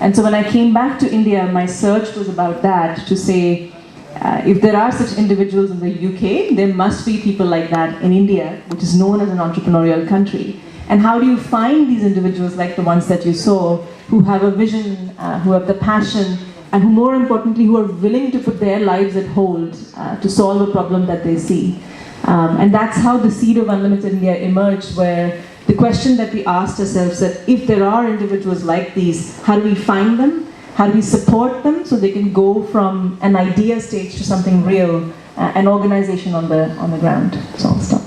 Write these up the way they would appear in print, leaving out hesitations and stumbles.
And so when I came back to India, my search was about that, to say, if there are such individuals in the UK, there must be people like that in India, which is known as an entrepreneurial country. And how do you find these individuals like the ones that you saw, who have a vision, who have the passion, and who, more importantly, who are willing to put their lives at hold to solve a problem that they see. And that's how the seed of UnLtd India emerged, where the question that we asked ourselves that if there are individuals like these, how do we find them? How do we support them so they can go from an idea stage to something real, an organization on the ground? So I'll stop.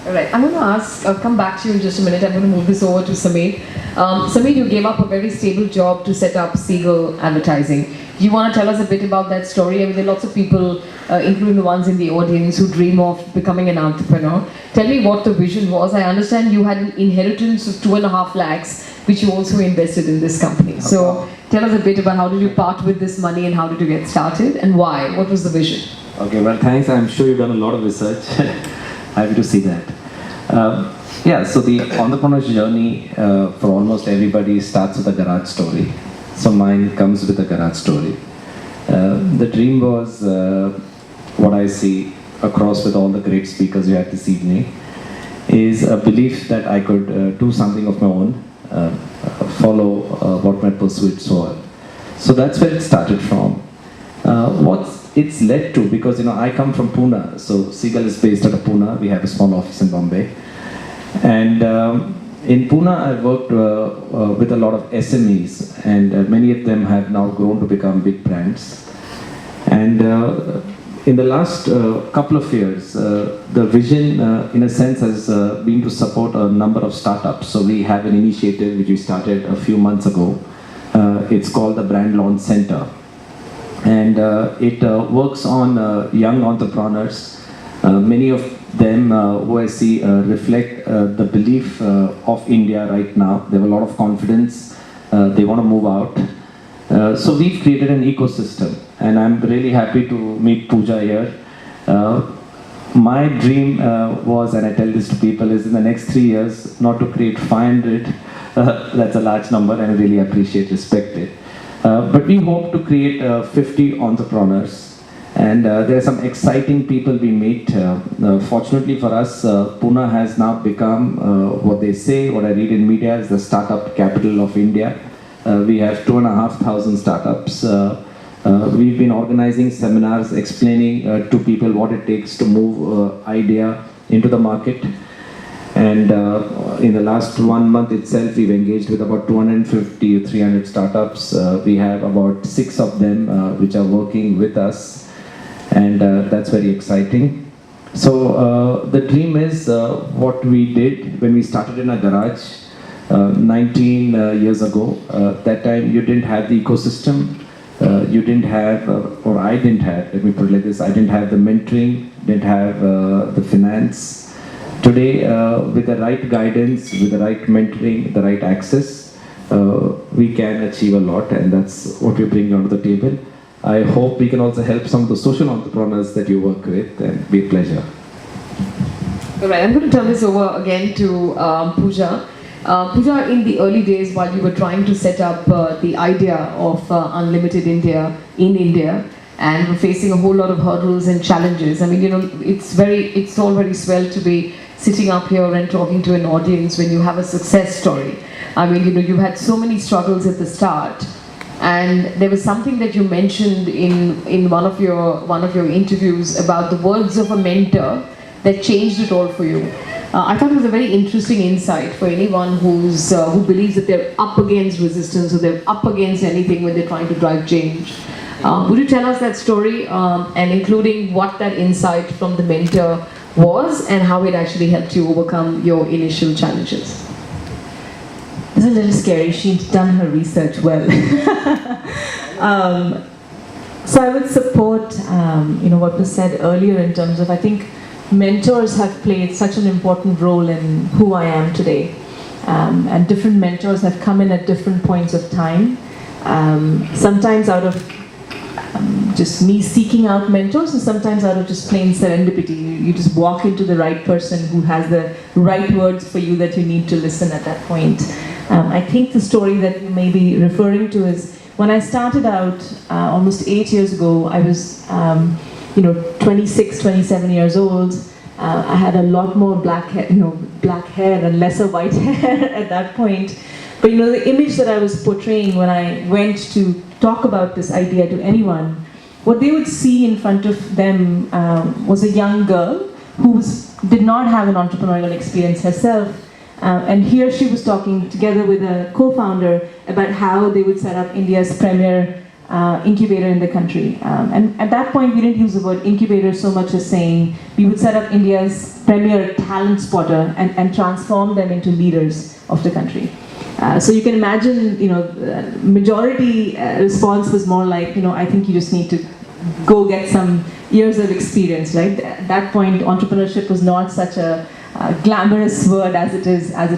All right, I'm going to I'll come back to you in just a minute. I'm going to move this over to Sameer. Sameer, you gave up a very stable job to set up Seagull Advertising. Do you want to tell us a bit about that story? I mean, there are lots of people, including the ones in the audience, who dream of becoming an entrepreneur. Tell me what the vision was. I understand you had an inheritance of 2.5 lakhs, which you also invested in this company. So tell us a bit about how did you part with this money and how did you get started and why? What was the vision? Okay, well, thanks. I'm sure you've done a lot of research. Happy to see that. Yeah, so the entrepreneur's journey for almost everybody starts with a garage story. So mine comes with a garage story. The dream was what I see across with all the great speakers we had this evening, is a belief that I could do something of my own, follow what my pursuits were. So that's where it started from. What it's led to, because I come from Pune, so Seagull is based out of Pune. We have a small office in Bombay, and in Pune I worked with a lot of SMEs, and many of them have now grown to become big brands. And in the last couple of years, the vision in a sense has been to support a number of startups. So we have an initiative which we started a few months ago. It's called the Brand Launch Center. And it works on young entrepreneurs. Many of them who I see reflect the belief of India right now. They have a lot of confidence. They want to move out. So we've created an ecosystem, and I'm really happy to meet Pooja here. My dream was, and I tell this to people, is in the next 3 years not to create 500. That's a large number, and I really appreciate, respect it. But we hope to create 50 entrepreneurs, and there are some exciting people we meet. Fortunately for us, Pune has now become what they say, what I read in media, is the startup capital of India. We have 2,500 startups. We've been organizing seminars explaining to people what it takes to move idea into the market. And in the last 1 month itself, we've engaged with about 250 or 300 startups. We have about 6 of them which are working with us, and that's very exciting. So the dream is what we did when we started in a garage 19 years ago. That time you didn't have the ecosystem, you didn't have, or I didn't have, let me put it like this, I didn't have the mentoring, didn't have the finance. Today, with the right guidance, with the right mentoring, the right access, we can achieve a lot, and that's what we're bringing onto the table. I hope we can also help some of the social entrepreneurs that you work with, and be a pleasure. All right, I'm going to turn this over again to Pooja. Pooja, in the early days, while you were trying to set up the idea of UnLtd India in India, and were facing a whole lot of hurdles and challenges. I mean, it's all very swell to be sitting up here and talking to an audience when you have a success story. I mean, you had so many struggles at the start, and there was something that you mentioned in one of your interviews about the words of a mentor that changed it all for you. I thought it was a very interesting insight for anyone who believes that they're up against resistance or they're up against anything when they're trying to drive change. Would you tell us that story, and including what that insight from the mentor was and how it actually helped you overcome your initial challenges? It's a little scary. She'd done her research well. So I would support what was said earlier in terms of, I think mentors have played such an important role in who I am today. And different mentors have come in at different points of time. Sometimes out of just me seeking out mentors, and sometimes out of just plain serendipity. You just walk into the right person who has the right words for you that you need to listen at that point. I think the story that you may be referring to is when I started out almost 8 years ago. I was 26, 27 years old. I had a lot more black hair and lesser white hair at that point. But the image that I was portraying when I went to talk about this idea to anyone, what they would see in front of them was a young girl who did not have an entrepreneurial experience herself. And here she was talking together with a co-founder about how they would set up India's premier incubator in the country. And at that point, we didn't use the word incubator so much as saying we would set up India's premier talent spotter and transform them into leaders of the country. So you can imagine, majority response was more like, I think you just need to go get some years of experience, right? At that point, entrepreneurship was not such a glamorous word as it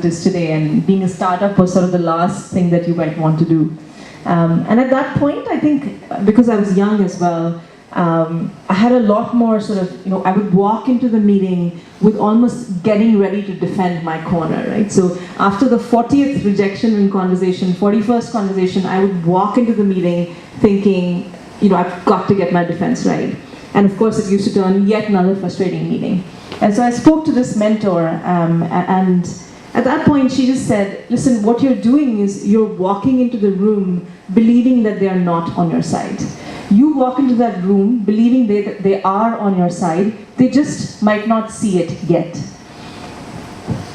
is today, and being a startup was sort of the last thing that you might want to do. And at that point, I think, because I was young as well, I had a lot more sort of, I would walk into the meeting with almost getting ready to defend my corner, right? So after the 40th rejection in conversation, 41st conversation, I would walk into the meeting thinking, I've got to get my defense right. And of course, it used to turn yet another frustrating meeting. And so I spoke to this mentor, and at that point, she just said, listen, what you're doing is you're walking into the room believing that they are not on your side. You walk into that room believing that they are on your side, they just might not see it yet.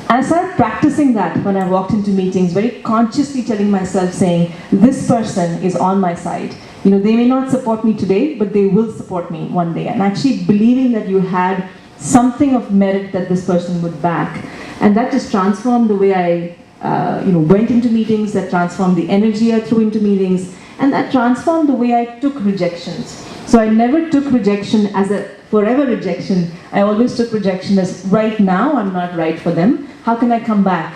And I started practicing that when I walked into meetings, very consciously telling myself, saying, this person is on my side. They may not support me today, but they will support me one day. And actually believing that you had something of merit that this person would back. And that just transformed the way I went into meetings, that transformed the energy I threw into meetings, and that transformed the way I took rejections. So I never took rejection as a forever rejection. I always took rejection as, right now I'm not right for them. How can I come back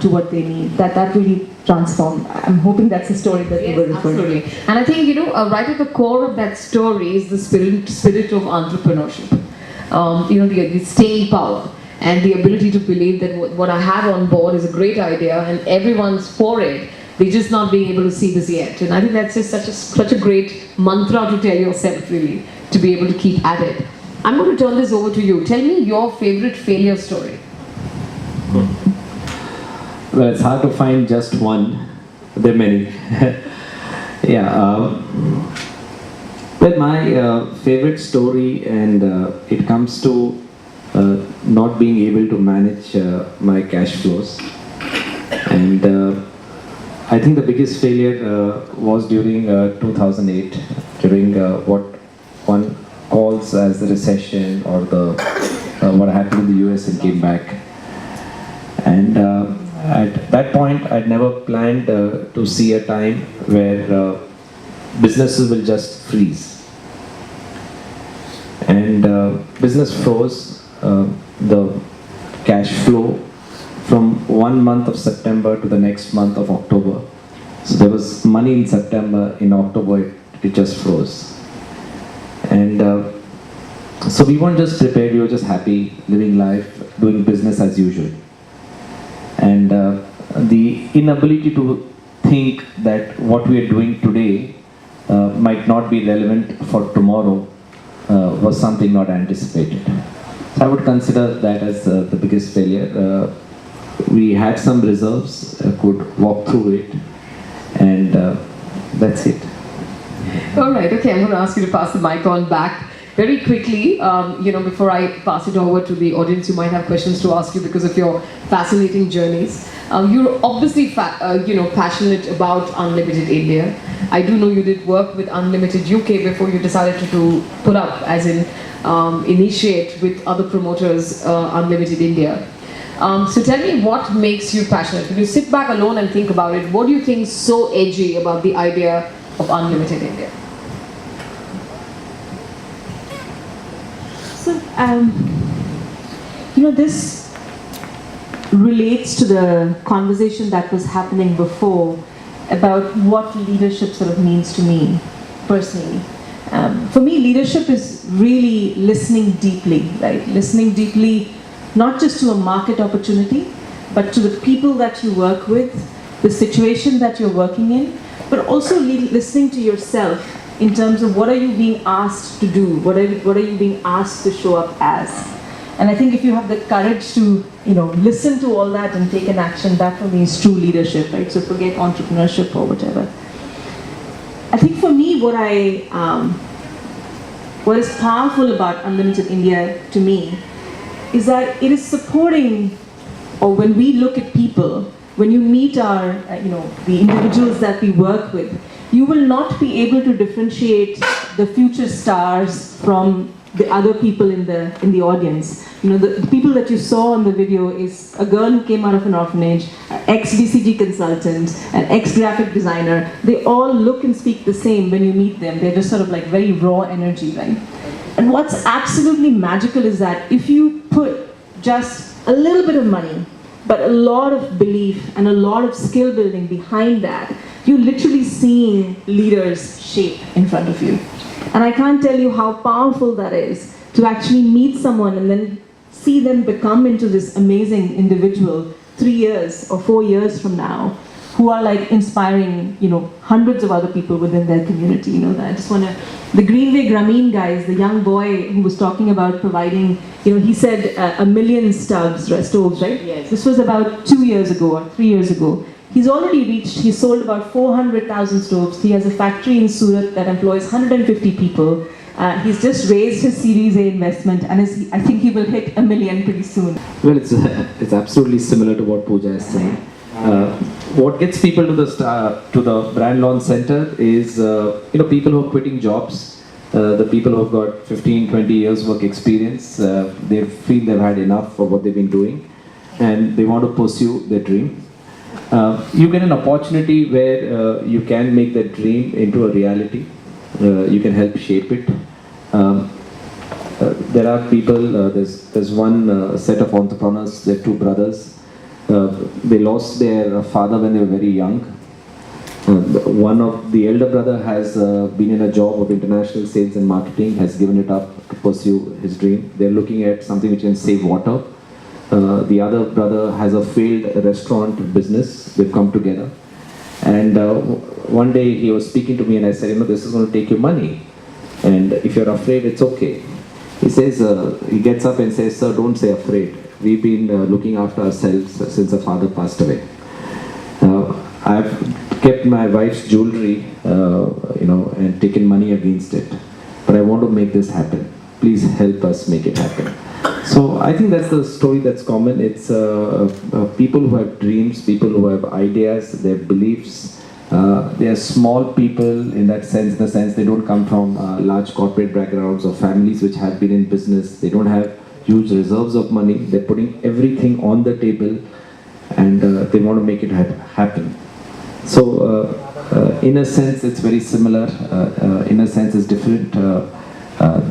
to what they need? That really transformed. I'm hoping that's the story that you were referring to. Absolutely. And I think, right at the core of that story is the spirit of entrepreneurship. The staying power and the ability to believe that what I have on board is a great idea and everyone's for it. They're just not being able to see this yet. And I think that's just such a great mantra to tell yourself, really, to be able to keep at it. I'm going to turn this over to you. Tell me your favorite failure story. Well, it's hard to find just one. There are many. Well, my favorite story, and it comes to not being able to manage my cash flows. And I think the biggest failure was during 2008, during what one calls as the recession, or the what happened in the US and came back. And at that point, I'd never planned to see a time where businesses will just freeze. And business froze. The cash flow from one month of September to the next month of October. So there was money in September, in October it just froze. And so we weren't just prepared, we were just happy, living life, doing business as usual. And the inability to think that what we are doing today might not be relevant for tomorrow was something not anticipated. So I would consider that as the biggest failure. We had some reserves, could walk through it, and that's it. All right, okay, I'm going to ask you to pass the mic on back very quickly. Before I pass it over to the audience, you might have questions to ask you because of your fascinating journeys. You're obviously passionate about UnLtd India. I do know you did work with UnLtd UK before you decided to put up, as in initiate with other promoters, UnLtd India. So tell me, what makes you passionate? When you sit back alone and think about it, what do you think is so edgy about the idea of UnLtd India? So, this relates to the conversation that was happening before about what leadership sort of means to me personally. For me, leadership is really listening deeply, right? Listening deeply, not just to a market opportunity, but to the people that you work with, the situation that you're working in, but also listening to yourself in terms of what are you being asked to do, what are you being asked to show up as. And I think if you have the courage to, listen to all that and take an action, that for me is true leadership, right? So forget entrepreneurship or whatever. I think for me, what is powerful about UnLtd India to me is that it is supporting, or when we look at people, when you meet our, the individuals that we work with, you will not be able to differentiate the future stars from the other people in the audience. The people that you saw in the video is a girl who came out of an orphanage, an ex-BCG consultant, an ex-graphic designer. They all look and speak the same when you meet them. They're just sort of like very raw energy, right? And what's absolutely magical is that if you put just a little bit of money, but a lot of belief and a lot of skill building behind that, you're literally seeing leaders shape in front of you. And I can't tell you how powerful that is to actually meet someone and then see them become into this amazing individual 3 years or 4 years from now, who are like inspiring, hundreds of other people within their community. I just want to, the Greenway Grameen guys, the young boy who was talking about providing, he said 1 million stoves, right? Yes. This was about 2 years ago or 3 years ago. He's already he's sold about 400,000 stoves. He has a factory in Surat that employs 150 people. He's just raised his Series A investment, and I think he will hit 1 million pretty soon. Well, it's absolutely similar to what Pooja is saying. What gets people to the brand launch center is people who are quitting jobs, the people who have got 15, 20 years work experience. They feel they've had enough of what they've been doing, and they want to pursue their dream. You get an opportunity where you can make that dream into a reality. You can help shape it. There are people, there's one set of entrepreneurs, they're two brothers. They lost their father when they were very young. The elder brother has been in a job of international sales and marketing, has given it up to pursue his dream. They're looking at something which can save water. The other brother has a failed restaurant business. They've come together. And one day he was speaking to me and I said, this is going to take you money. And if you're afraid, it's okay. He says, he gets up and says, sir, don't say afraid. We've been looking after ourselves since our father passed away. I've kept my wife's jewelry, and taken money against it. But I want to make this happen. Please help us make it happen. So I think that's the story that's common. It's people who have dreams, people who have ideas, they have beliefs. They are small people in the sense they don't come from large corporate backgrounds or families which have been in business. They don't have huge reserves of money. They're putting everything on the table and they want to make it happen. So in a sense it's very similar, in a sense it's different.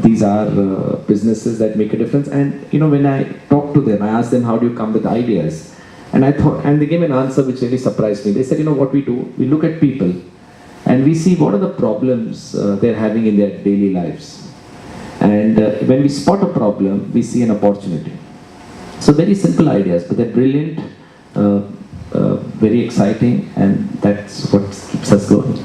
These are businesses that make a difference, and when I talk to them, I ask them, how do you come with ideas? And they gave an answer which really surprised me. They said, what we do, we look at people and we see what are the problems they're having in their daily lives. And when we spot a problem, we see an opportunity. So very simple ideas, but they're brilliant, very exciting, and that's what keeps us going.